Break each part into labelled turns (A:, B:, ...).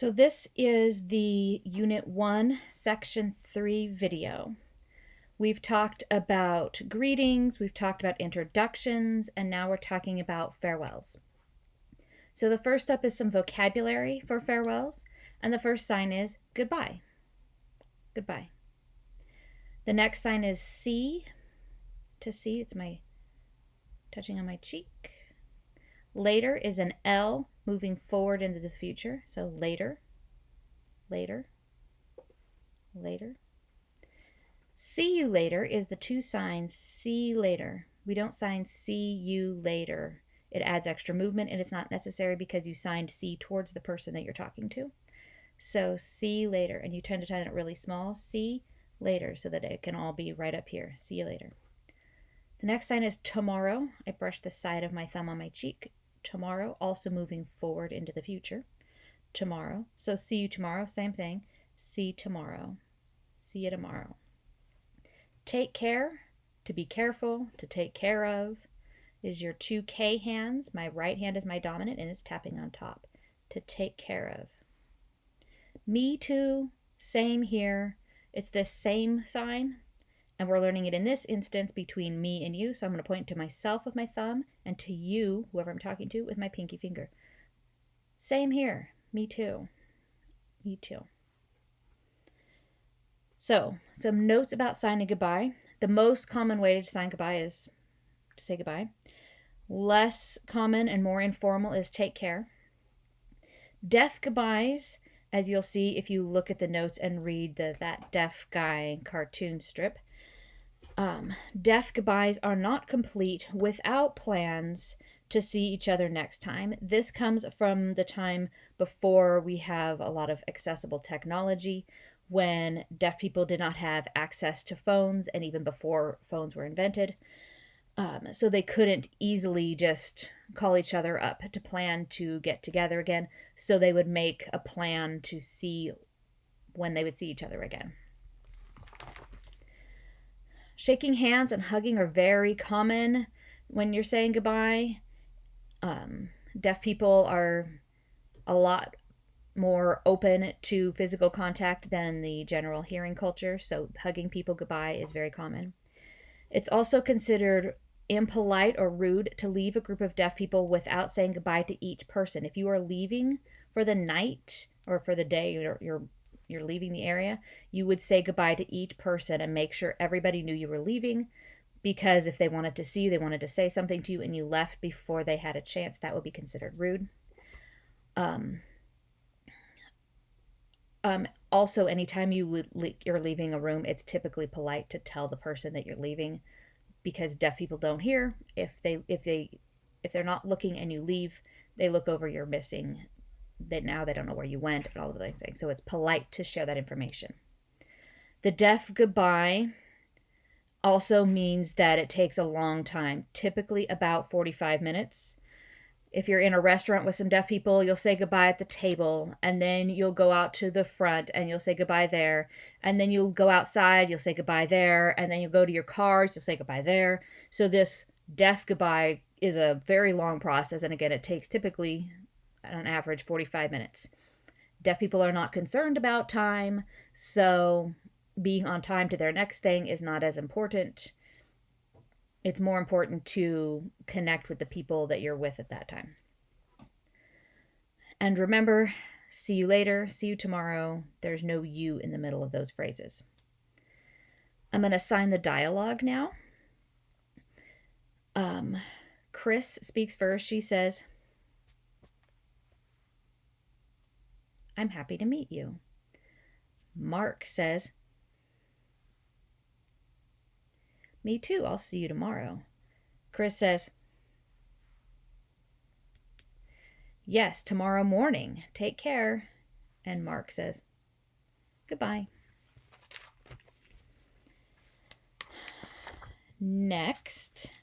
A: So this is the Unit 1, Section 3 video. We've talked about greetings, we've talked about introductions, and now we're talking about farewells. So the first up is some vocabulary for farewells, and the first sign is goodbye. Goodbye. The next sign is see. To see, it's my touching on my cheek. Later is an L moving forward into the future. So later, later, later. See you later is the two signs see later. We don't sign see you later. It adds extra movement and it's not necessary because you signed see towards the person that you're talking to. So see later, and you tend to tie it really small. See later so that it can all be right up here. See you later. The next sign is tomorrow. I brush the side of my thumb on my cheek. Tomorrow, also moving forward into the future. Tomorrow. So see you tomorrow, same thing. See tomorrow. See you tomorrow. Take care, to be careful, to take care of, is your two K hands. My right hand is my dominant and it's tapping on top. To take care of. Me too, same here. It's the same sign. And we're learning it in this instance between me and you. So I'm going to point to myself with my thumb and to you, whoever I'm talking to, with my pinky finger. Same here. Me too. Me too. So, some notes about signing goodbye. The most common way to sign goodbye is to say goodbye. Less common and more informal is take care. Deaf goodbyes, as you'll see if you look at the notes and read that deaf guy cartoon strip. Deaf goodbyes are not complete without plans to see each other next time. This comes from the time before we have a lot of accessible technology, when deaf people did not have access to phones, and even before phones were invented. So they couldn't easily just call each other up to plan to get together again. So they would make a plan to see when they would see each other again. Shaking hands and hugging are very common when you're saying goodbye. Deaf people are a lot more open to physical contact than the general hearing culture, so hugging people goodbye is very common. It's also considered impolite or rude to leave a group of deaf people without saying goodbye to each person. If you are leaving for the night or for the day, you're leaving the area, you would say goodbye to each person and make sure everybody knew you were leaving, because if they wanted to see you, they wanted to say something to you, and you left before they had a chance, that would be considered rude. Also, anytime you're leaving a room, it's typically polite to tell the person that you're leaving, because deaf people don't hear. If they're not looking and you leave, they look over, you're missing. Now they don't know where you went and all of those things. So it's polite to share that information. The deaf goodbye also means that it takes a long time, typically about 45 minutes. If you're in a restaurant with some deaf people, you'll say goodbye at the table, and then you'll go out to the front and you'll say goodbye there. And then you'll go outside, you'll say goodbye there, and then you'll go to your cars, you'll say goodbye there. So this deaf goodbye is a very long process, and again, it takes typically, on average, 45 minutes. Deaf people are not concerned about time, so being on time to their next thing is not as important. It's more important to connect with the people that you're with at that time. And remember, see you later, see you tomorrow. There's no you in the middle of those phrases. I'm going to sign the dialogue now. Chris speaks first. She says, I'm happy to meet you. Mark says, me too, I'll see you tomorrow. Chris says, yes, tomorrow morning. Take care. And Mark says, goodbye. Next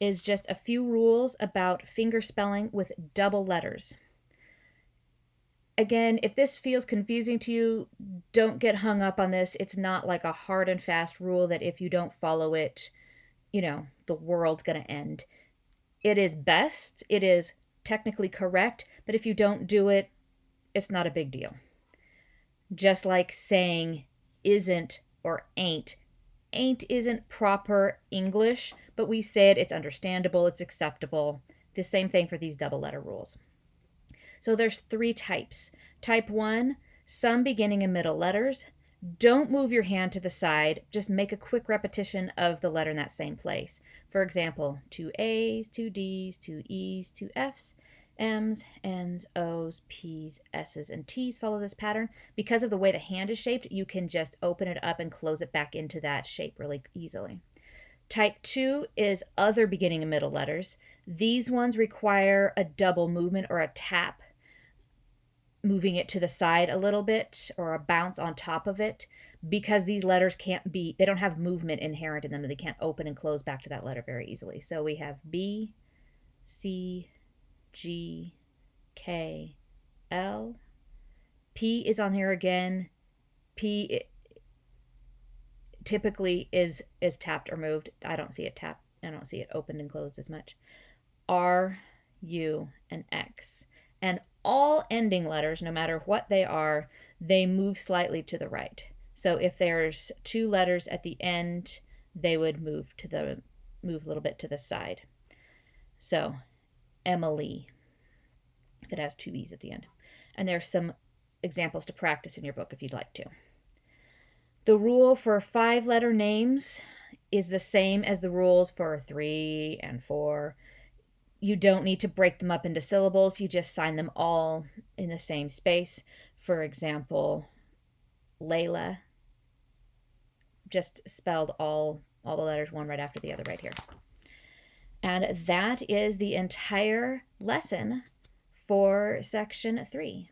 A: is just a few rules about fingerspelling with double letters. Again, if this feels confusing to you, don't get hung up on this. It's not like a hard and fast rule that if you don't follow it, the world's going to end. It is best. It is technically correct. But if you don't do it, it's not a big deal. Just like saying isn't or ain't. Ain't isn't proper English, but we say it, it's understandable, it's acceptable. The same thing for these double letter rules. So there's 3 types. Type 1, some beginning and middle letters. Don't move your hand to the side. Just make a quick repetition of the letter in that same place. For example, 2 A's, 2 D's, 2 E's, 2 F's, M's, N's, O's, P's, S's, and T's follow this pattern. Because of the way the hand is shaped, you can just open it up and close it back into that shape really easily. Type 2 is other beginning and middle letters. These ones require a double movement or a tap, moving it to the side a little bit or a bounce on top of it, because these letters they don't have movement inherent in them. They can't open and close back to that letter very easily. So we have B, C, G, K, L. P is on here again. P typically is tapped or moved. I don't see it tapped. I don't see it opened and closed as much. R, U, and X. And all ending letters, no matter what they are, they move slightly to the right. So if there's 2 letters at the end, they would move a little bit to the side. So Emily, if it has 2 E's at the end. And there's some examples to practice in your book if you'd like to. The rule for 5-letter names is the same as the rules for 3 and 4. You don't need to break them up into syllables. You just sign them all in the same space. For example, Layla, just spelled all the letters one right after the other right here. And that is the entire lesson for section 3.